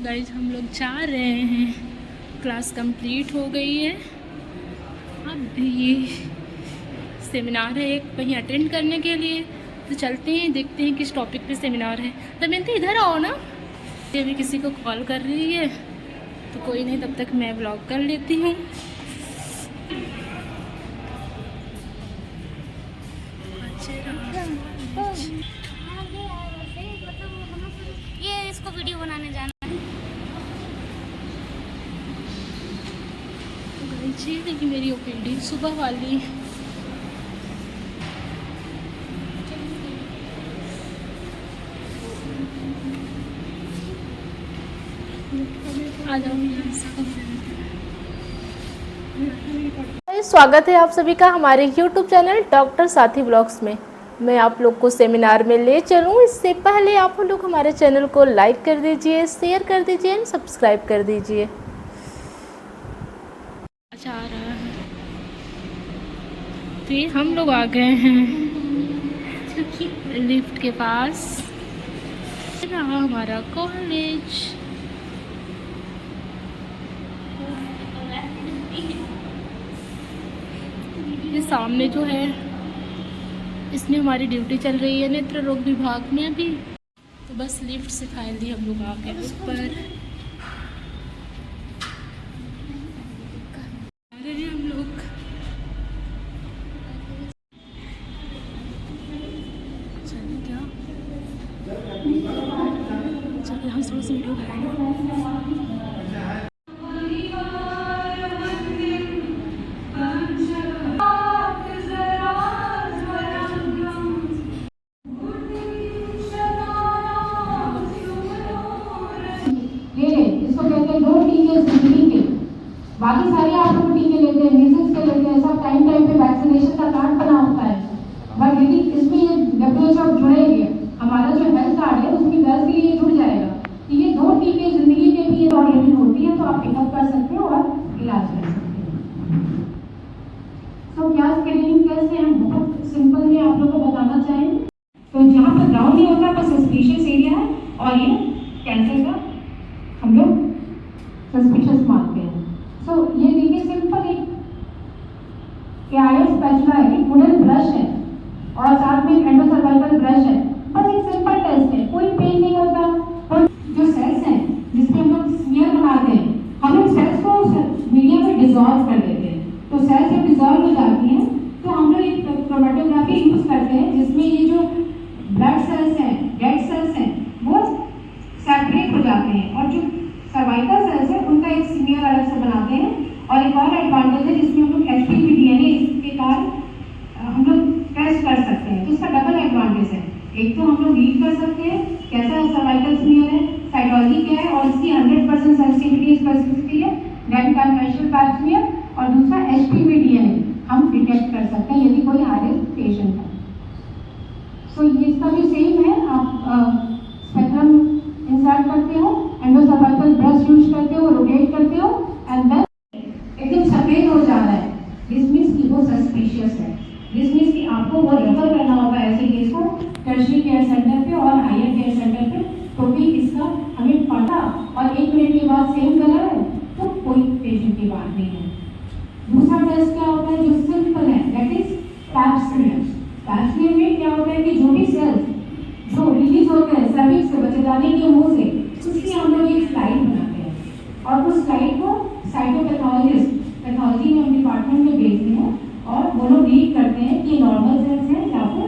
Guys हम लोग जा रहे हैं, क्लास कंप्लीट हो गई है। अब ये सेमिनार है एक, वहीं अटेंड करने के लिए तो चलते हैं, देखते हैं किस टॉपिक पे सेमिनार है। दमयंती इधर आओ ना। ये अभी किसी को कॉल कर रही है तो कोई नहीं, तब तक मैं ब्लॉग कर लेती हूँ। ये इसको वीडियो बनाने जाना है। देखिए मेरी ओपीडी सुबह वाली। आ जाओ। स्वागत है आप सभी का हमारे YouTube चैनल डॉक्टर साथी ब्लॉग्स में। मैं आप लोग को सेमिनार में ले चलूँ, इससे पहले आप लोग हमारे चैनल को लाइक कर दीजिए, शेयर कर दीजिए एंड सब्सक्राइब कर दीजिए। अच्छा आ रहा है। फिर हम लोग आ गए हैं लिफ्ट के पास। रहा हमारा कॉलेज। ये सामने जो है इसमें हमारी ड्यूटी चल रही है नेत्र रोग विभाग में अभी। तो बस लिफ्ट से फाइनली हम लोग आ गए ऊपर। हम लोग चले क्या, चलिए हम सुबह से वीडियो बनाएंगे। इसको कहते हैं 2 टीके जिंदगी के। बाकी सारे आप लोग टीके लेते हैं, मीजल्स के लेते हैं, सब टाइम टाइम पे वैक्सीनेशन का कार्ड बना होता है। बट यदि इसमें ये WHO जुड़ेंगे, हमारा जो हेल्थ कार्ड है उसकी गर्ज के लिए जुड़ जाएगा कि ये 2 टीके जिंदगी के भी, और यदि होती है तो आप पिकअप कर सकते हो और इलाज कर सकते हो। तो क्या स्क्रीनिंग कैसे हम बहुत सिंपल में आप लोग को बताना चाहेंगे। तो जहाँ पर ग्राउंड नहीं होता पर सस्पिशियस एरिया है और ये कैंसर का हम लोग सस्पिशियस मानते हैं। सो ये देखिए सिंपल एक आयर्स स्पैचुला है, एक वुडन ब्रश है और साथ में एक एंडोसर्वाइकल ब्रश है। बस एक सिंपल टेस्ट है, कोई पेन नहीं होता। और जो सेल्स हैं जिसमें हम लोग स्मीयर बनाते हैं, हम लोग सेल्स को मीडिया में डिसॉल्व कर देते हैं। तो सेल्स जब डिसॉल्व हो जाती हैं तो हम लोग एक क्रोमेटोग्राफी यूज करते हैं जिसमें ये जो ब्लड सेल्स हैं, डेड सेल्स हैं, वो सेपरेट हो जाते हैं और जो सर्वाइकल सेल्स है उनका एक स्मीयर अलग से बनाते हैं। और एक और एडवांटेज है जिसमें हम लोग HPV DNA इसके कारण हम लोग टेस्ट कर सकते हैं। तो इसका डबल एडवांटेज है, एक तो हम लोग रीड कर सकते हैं कैसा सर्वाइकल स्मीयर है, साइटोलॉजी क्या है और इसकी 100% सेंसिटिविटी स्पेसिफिसिटी है देन कन्वेंशनल पैप स्मीयर, और दूसरा HPV DNA हम डिटेक्ट कर सकते हैं यदि कोई हाई रिस्क पेशेंट है। सो इसका भी सेम है, आप स्पेक्ट्रम इंसर्ट करते हो, एंडोसर्वाइकल ब्रश यूज करते हो, रोटेट करते हो एंड देन एकदम सफेद हो जा रहा है, दिस मींस कि वो सस्पिशियस है। दिस मींस कि आपको वो रेफर करना होगा ऐसे केस को टर्शियरी केयर सेंटर पे और हायर केयर सेंटर पे, क्योंकि इसका हमें पता और 1 मिनट के बाद सेम कलर है तो कोई पेशेंट की बात नहीं है। दूसरा टेस्ट क्या होता है जो सिंपल है, that is Pap smear. Pap smear में क्या होता है कि जो भी सेल्स जो रिलीज होते हैं सर्विक्स से, बच्चेदानी के मुंह से, उसकी हम लोग एक स्लाइड बनाते हैं और उस स्लाइड को साइटोपैथोलॉजिस्ट पैथोलॉजी में हम डिपार्टमेंट में भेजते हैं और वो लोग रीड करते हैं कि नॉर्मल सेल्स हैं या फिर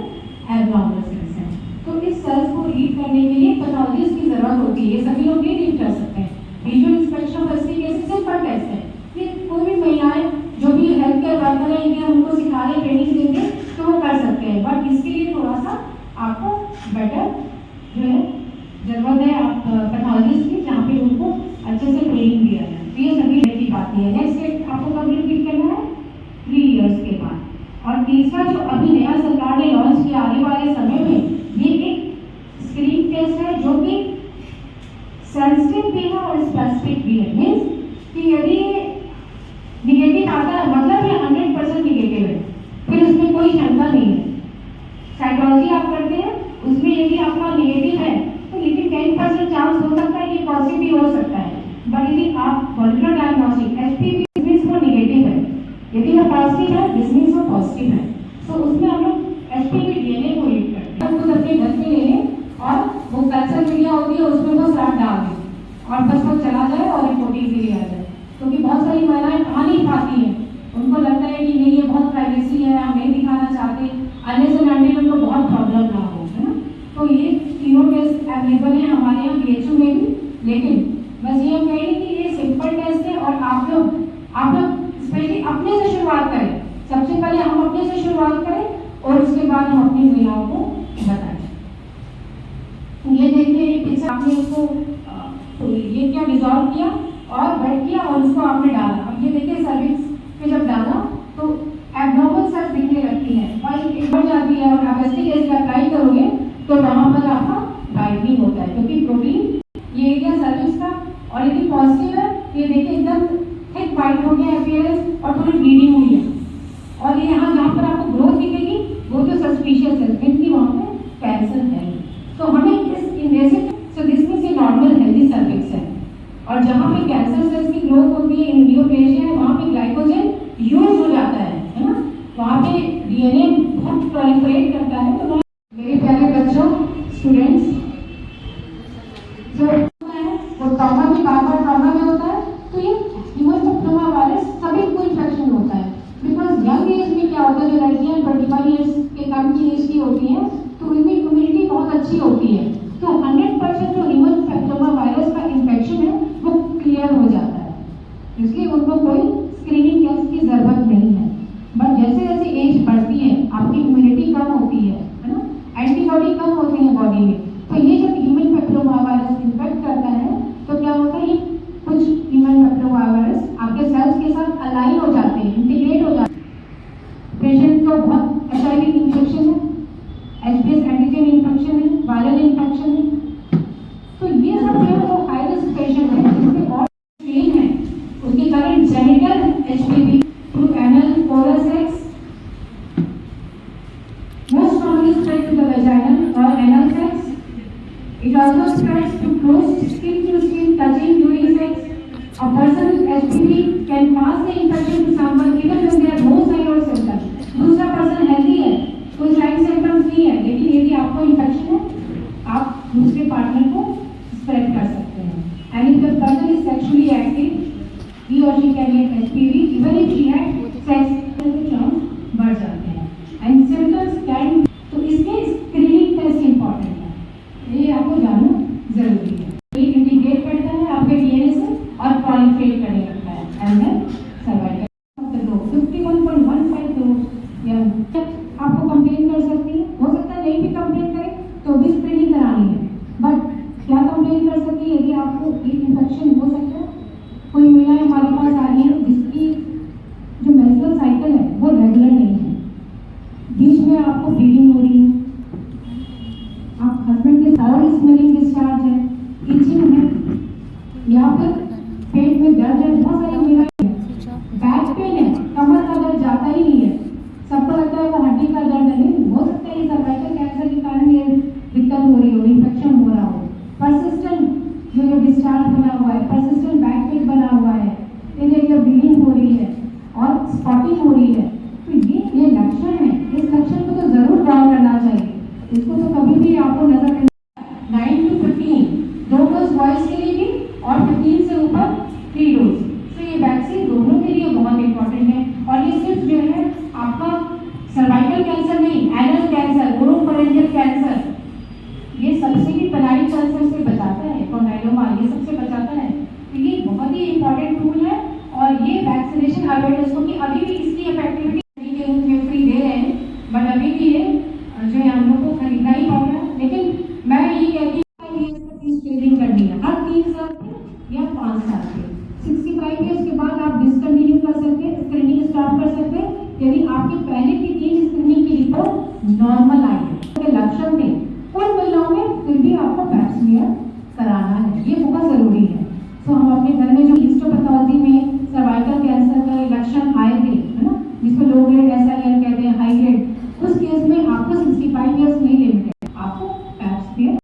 एबनॉर्मल सेल्स हैं। तो इस सेल्स को रीड करने के लिए पैथोलॉजिस्ट की जरूरत होती है, ये सभी लोग नहीं रीड कर सकते हैं। Visual inspection of acetic simple test है, ये कोई भी महिलाएं जो भी हेल्थ केयर वर्कर है इनके उनको सिखा रहे ट्रेनिंग देंगे तो वो कर सकते हैं। बट इसके लिए थोड़ा सा आपको बेटर जो है जरूरत है आप पैथोलॉजिस्ट की, जहाँ पे उनको अच्छे से ट्रेनिंग दिया जाए। तो ये सभी की बात है। नेक्स्ट स्टेप आपको कब रिपीट करना है, 3 इयर्स के बाद। और तीसरा जो अभी नया सरकार ने लॉन्च किया आने वाले समय में, ये एक स्क्रीन टेस्ट है जो कि सेंसिटिव भी है और स्पेसिफिक भी है। मीन्स कि यदि निगेटिव आता है मतलब ये 100% निगेटिव है, फिर उसमें कोई शंका नहीं है। साइटोलॉजी आप करते हैं उसमें यदि आपका निगेटिव है तो लेकिन 10% चांस हो सकता है कि पॉजिटिव हो सकता है, बट यदि आप मॉलिक्यूलर डायग्नोस्टिक एचपीवी मींस वो नेगेटिव है, यदि वो पॉजिटिव है दिस मींस वो पॉजिटिव है। तो उसमें हम लोग एचपीवी डीएनए को रीड करते हैं, खुद अपने घर में ले लें और वो कल्चर मीडिया होती है उसमें वो स्लैब डाल दें और बस वो चला जाए और रिपोर्टिंग के लिए आ जाए। क्योंकि बहुत सारी महिलाएं कहा नहीं पाती हैं, उनको लगता है कि नहीं ये बहुत प्राइवेसी है, हम नहीं दिखाना चाहते, अननेसेसरी उनको बहुत प्रॉब्लम ना हो, है ना। तो ये तीनों टेस्ट अवेलेबल है हमारे यहाँ बीएचयू में भी, लेकिन बस ये हम कहेंगे कि ये सिंपल टेस्ट है और आप लोग स्पेशली अपने से शुरुआत करें। सबसे पहले हम अपने से शुरुआत करें और उसके बाद हम अपनी महिलाओं को बताएं। ये देखिए पीछे आपने इसको तो ये क्या डिजॉल्व किया और बेड किया और उसको आपने डाला। अब ये देखिए सर्विक्स पे जब डाला तो एब्नॉर्मल सेल्स दिखने लगती हैं, वाइट बढ़ जाती है और आप एसिटिक एसिड अप्लाई करोगे तो वहाँ पर आपका ब्राइटनिंग होता है, क्योंकि प्रोटीन ये एरिया सर्विक्स का और यदि पॉजिटिव है ये देखिए एकदम थिक वाइट हो गया अपीयरेंस और थोड़ी ब्लीडिंग हुई है। और ये यहाँ जहाँ पर आपको ग्रोथ दिखेगी वो जो सस्पिशियस है क्योंकि वहाँ पे कैंसर है। तो हमें इस इन्वेजिव सो दिस मींस ये नॉर्मल हेल्दी सर्विक्स है और जहाँ पे कैंसर सेल्स की ग्रोथ होती है न्यूक्लियोप्लेजिया है वहाँ पे ग्लाइकोजन यूज हो जाता है ना, वहाँ पे डीएनए बहुत प्रोलिफरेट करता है। तो मेरे प्यारे बच्चों स्टूडेंट्स जो वो ट्रॉमा भी बार ट्रॉमा में होता है, तो ये ह्यूमन पैपिलोमा वायरस सभी को इन्फेक्शन होता है। बिकॉज यंग एज में क्या होता है, जो लड़कियां 25 ईयर्स के कम की एज की होती हैं तो उनमें इम्यूनिटी बहुत अच्छी होती है, तो 100% जो ह्यूमन पैपिलोमा वायरस का इन्फेक्शन है वो क्लियर हो जाता है, इसलिए उनको कोई स्क्रीनिंग टेस्ट की जरूरत नहीं है। बट जैसे जैसे एज बढ़ती है आपकी इम्यूनिटी कम होती है ना, एंटीबॉडी कम होती है बॉडी में, तो ये जब ह्यूमन पैपिलोमा वायरस इन्फेक्ट करता है तो क्या होता है, कुछ ह्यूमन पैपिलोमा वायरस आपके सेल्स के साथ अलाइन हो जाते हैं, इंटीग्रेट हो जाते हैं। पेशेंट को बहुत एचआईवी इन्फेक्शन है, एचपीएस एंटीजन इन्फेक्शन है, वायरल इन्फेक्शन है, तो ये सब जो है वो हाई रिस्क पेशेंट है जिसके और स्ट्रेन है उसके कारण genital HPV through anal oral sex most strongly spread to the vaginal or anal sex. It also spreads to close skin to skin touching during sex. A person with HPV can pass the infection to someone even when there are no sign or symptoms. दूसरा person healthy है, कोई side symptoms नहीं है, लेकिन यदि आपको infection है आप दूसरे पार्टनर को स्प्रेड कर सकते हैं। And if the person is sexually active, he or she can get HPV even if she had sex, तो चांस बढ़ जाते हैं। And symptoms can, तो इसके स्क्रीनिंग टेस्ट इम्पॉर्टेंट है, ये आपको जानना जरूरी है। ये इंटीग्रेट करता है आपके डीएनए से और प्रोलिफरेट करने लगता है एंड देन सर्वाइकल 51.15 करोड़ या आपको कंप्लेन कर सकती है, हो सकता है नहीं भी कंप्लेन करे तो भी स्क्रीनिंग करानी है। बट क्या कंप्लेन कर सकती है, यदि आपको एक इन्फेक्शन हो सकता है, कोई महिलाएं हमारे पास आ रही है जिसकी जो मेंस्ट्रुअल साइकिल है वो रेगुलर नहीं है, बीच में आपको ब्लीडिंग हो रही है, आप हस्बैंड के साथ स्मेलिंग डिस्चार्ज है, इचिंग है, या फिर पेट में दर्द है, बहुत सारी महिलाएं बैक पेन है, कमर का दर्द जाता ही नहीं है, सबको लगता है वो हड्डी का दर्द है, नहीं हो सकता है ये सर्वाइकल कैंसर के कारण ये दिक्कत हो रही हो, इन्फेक्शन हो रहा हो। परसिस्टेंट जो डिस्चार्ज बना हुआ है, परसिस्टेंट बैक पेन बना हुआ है, इन एरिया ब्लीडिंग हो रही है और स्पॉटिंग हो रही है, तो ये लक्षण है, इस लक्षण को तो जरूर ड्रॉ करना चाहिए, इसको तो कभी भी आपको नजर 9 to 15 2 डोज बॉयज के लिए भी और 15 से ऊपर 3 डोज। तो ये वैक्सीन दोनों के लिए बहुत इंपॉर्टेंट है और ये सिर्फ जो है आपका सर्वाइकल कैंसर नहीं, एनल कैंसर, ओरोफैरिंजियल कैंसर, ये सबसे भी पेनाइल कैंसर से बचाता है, कॉन्डाइलोमा ये सबसे बचाता है। तो ये बहुत ही इंपॉर्टेंट टूल है और ये वैक्सीनेशन अवेयरनेस को कि अभी भी इसकी इफेक्टिविटी के रूप में फ्री दे रहे हैं, बट अभी भी ये जो है हम लोग को खरीदना ही पड़ेगा। लेकिन मैं ये कहती हूँ स्क्रीनिंग करनी है हर 3 साल के या 5 साल के, 65 ईयर्स के बाद आप डिसकंटिन्यू कर सकते हैं, स्क्रीनिंग स्टॉप कर सकते हैं यदि आपके पहले की 3 स्क्रीनिंग की रिपोर्ट नॉर्मल आई है। लक्षण में उन महिलाओं में फिर भी आपको पैप स्मीयर कराना है, ये बहुत जरूरी है। तो हम अपने घर में जो हिस्टोपैथोलॉजी में सर्वाइकल कैंसर का लक्षण आए थे, है ना, जिसको लो ग्रेड SIL कहते हैं, हाई ग्रेड, उस केस में आपको 65 ईयर्स नहीं लिमिटेड, आपको पैप स्मीयर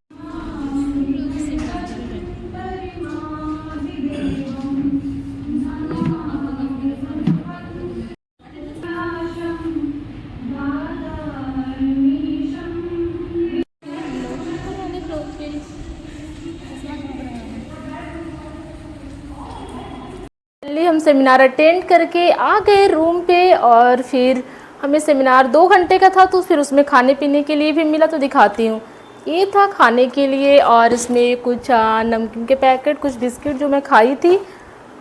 फाइनली हम सेमिनार अटेंड करके आ गए रूम पे। और फिर हमें सेमिनार 2 घंटे का था, तो फिर उसमें खाने पीने के लिए भी मिला, तो दिखाती हूँ। ये था खाने के लिए, और इसमें कुछ नमकीन के पैकेट, कुछ बिस्किट जो मैं खाई थी।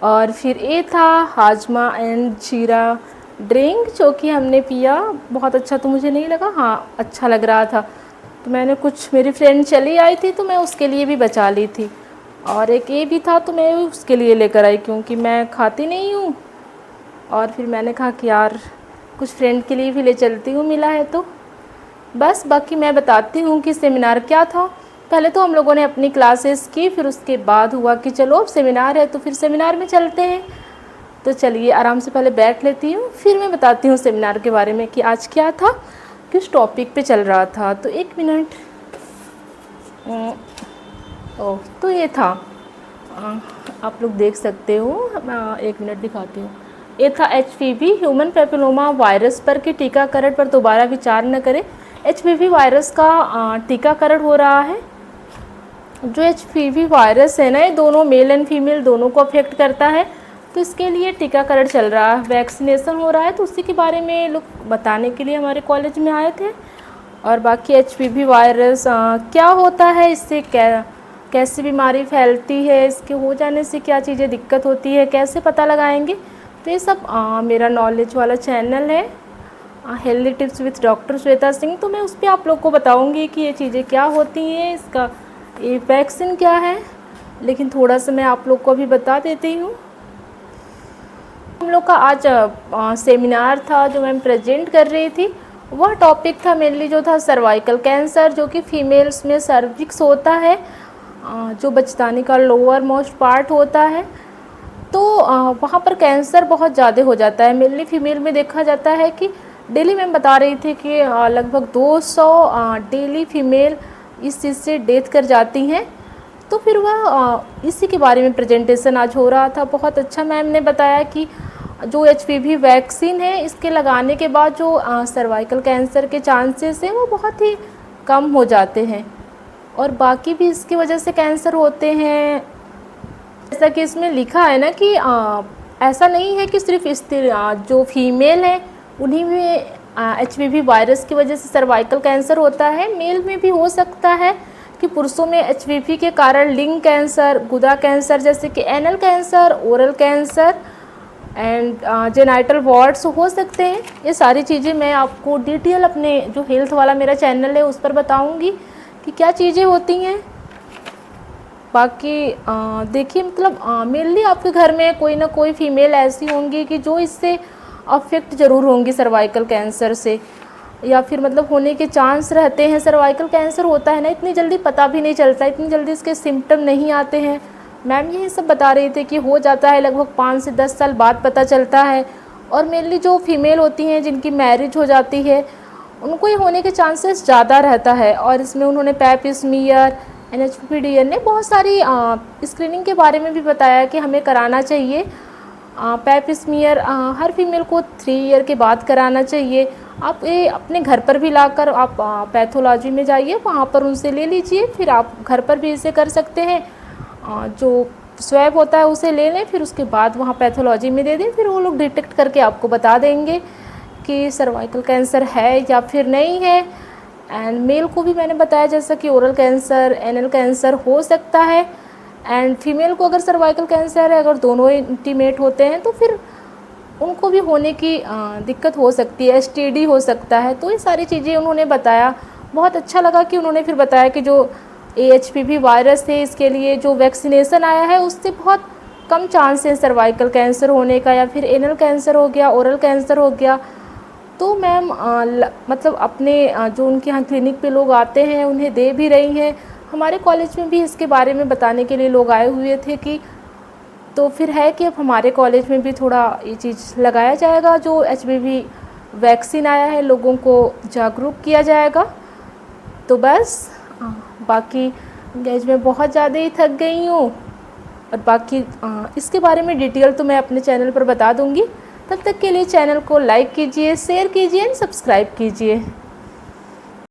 और फिर ये था हाजमा एंड जीरा ड्रिंक जो कि हमने पिया। बहुत अच्छा तो मुझे नहीं लगा, हाँ अच्छा लग रहा था। तो मैंने कुछ, मेरी फ्रेंड चली आई थी तो मैं उसके लिए भी बचा ली थी। और एक ये भी था तो मैं उसके लिए लेकर आई, क्योंकि मैं खाती नहीं हूँ। और फिर मैंने कहा कि यार कुछ फ्रेंड के लिए भी ले चलती हूँ, मिला है तो। बस बाकी मैं बताती हूँ कि सेमिनार क्या था। पहले तो हम लोगों ने अपनी क्लासेस की, फिर उसके बाद हुआ कि चलो अब सेमिनार है तो फिर सेमिनार में चलते हैं। तो चलिए आराम से पहले बैठ लेती हूँ, फिर मैं बताती हूँ सेमिनार के बारे में कि आज क्या था, किस टॉपिक पे चल रहा था। तो 1 मिनट। ओह, तो ये था, आप लोग देख सकते हो। 1 मिनट दिखाती हूँ। ये था HPV ह्यूमन पैपिलोमा वायरस पर के टीकाकरण पर दोबारा विचार न करें। HPV वायरस का टीकाकरण हो रहा है। जो HPV वायरस है ना, ये दोनों मेल एंड फीमेल दोनों को अफेक्ट करता है। तो इसके लिए टीकाकरण चल रहा है, वैक्सीनेशन हो रहा है। तो उसी के बारे में लोग बताने के लिए हमारे कॉलेज में आए थे। और बाकी HPV वायरस क्या होता है, इससे कैसे बीमारी फैलती है, इसके हो जाने से क्या चीज़ें दिक्कत होती है, कैसे पता लगाएंगे। तो ये सब मेरा नॉलेज वाला चैनल है healthy tips with doctor Shweta Singh. तो मैं उस पर आप लोग को बताऊंगी कि ये चीज़ें क्या होती हैं, इसका ये वैक्सीन क्या है। लेकिन थोड़ा सा मैं आप लोग को अभी बता देती हूँ। हम लोग का आज सेमिनार था जो मैं प्रेजेंट कर रही थी। वह टॉपिक था मेनली जो था सर्वाइकल कैंसर, जो कि फीमेल्स में सर्विक्स होता है, जो बचदानी का लोअर मोस्ट पार्ट होता है। तो वहाँ पर कैंसर बहुत ज़्यादा हो जाता है। मेनली फीमेल में देखा जाता है कि डेली मैं बता रही थी कि लगभग 200 डेली फीमेल इस चीज़ से डेथ कर जाती हैं। तो फिर वह इसी के बारे में प्रेजेंटेशन आज हो रहा था। बहुत अच्छा मैम ने बताया कि जो HPV वैक्सीन है, इसके लगाने के बाद जो सर्वाइकल कैंसर के चांसेस हैं वो बहुत ही कम हो जाते हैं। और बाकी भी इसकी वजह से कैंसर होते हैं, जैसा कि इसमें लिखा है ना कि ऐसा नहीं है कि सिर्फ जो फीमेल है उन्हीं में HPV वायरस की वजह से सर्वाइकल कैंसर होता है। मेल में भी हो सकता है कि पुरुषों में HPV के कारण लिंग कैंसर, गुदा कैंसर, जैसे कि anal cancer, oral cancer and genital wards हो सकते हैं। ये सारी चीज़ें मैं आपको डिटेल अपने जो हेल्थ वाला मेरा चैनल है उस पर बताऊंगी कि क्या चीज़ें होती हैं। बाकी देखिए, मतलब मेनली आपके घर में कोई ना कोई फीमेल ऐसी होंगी कि जो इससे अफेक्ट ज़रूर होंगी सर्वाइकल कैंसर से, या फिर मतलब होने के चांस रहते हैं। सर्वाइकल कैंसर होता है ना, इतनी जल्दी पता भी नहीं चलता, इतनी जल्दी इसके सिम्टम नहीं आते हैं। मैम यही सब बता रही थी कि हो जाता है लगभग 5 से 10 साल बाद पता चलता है। और मेनली जो फीमेल होती हैं जिनकी मैरिज हो जाती है उनको ये होने के चांसेस ज़्यादा रहता है। और इसमें उन्होंने पैप स्मीयर, NHPDN ने बहुत सारी स्क्रीनिंग के बारे में भी बताया कि हमें कराना चाहिए। पैप स्मीयर हर फीमेल को 3 ईयर के बाद कराना चाहिए। आप ये अपने घर पर भी लाकर आप पैथोलॉजी में जाइए, वहाँ पर उनसे ले लीजिए। फिर आप घर पर भी इसे कर सकते हैं। जो स्वैब होता है उसे ले लें, फिर उसके बाद वहाँ पैथोलॉजी में दे दें। फिर वो लोग डिटेक्ट करके आपको बता देंगे कि सर्वाइकल कैंसर है या फिर नहीं है। एंड मेल को भी मैंने बताया जैसा कि ओरल कैंसर, एनल कैंसर हो सकता है। एंड फीमेल को अगर सर्वाइकल कैंसर है, अगर दोनों इंटीमेट होते हैं तो फिर उनको भी होने की दिक्कत हो सकती है, STD हो सकता है। तो ये सारी चीज़ें उन्होंने बताया। बहुत अच्छा लगा कि उन्होंने फिर बताया कि जो HPV वायरस है इसके लिए जो वैक्सीनेशन आया है उससे बहुत कम चांस है सर्वाइकल कैंसर होने का, या फिर एनल कैंसर हो गया, ओरल कैंसर हो गया। तो मैम मतलब अपने जो उनके यहाँ क्लिनिक पे लोग आते हैं उन्हें दे भी रही हैं। हमारे कॉलेज में भी इसके बारे में बताने के लिए लोग आए हुए थे कि तो फिर है कि अब हमारे कॉलेज में भी थोड़ा ये चीज़ लगाया जाएगा। जो HPV वैक्सीन आया है लोगों को जागरूक किया जाएगा। तो बस बाकी गैज में बहुत ज़्यादा ही थक गई हूँ। और बाकी इसके बारे में डिटेल तो मैं अपने चैनल पर बता दूँगी। तब तक के लिए चैनल को लाइक कीजिए, शेयर कीजिए एंड सब्सक्राइब कीजिए।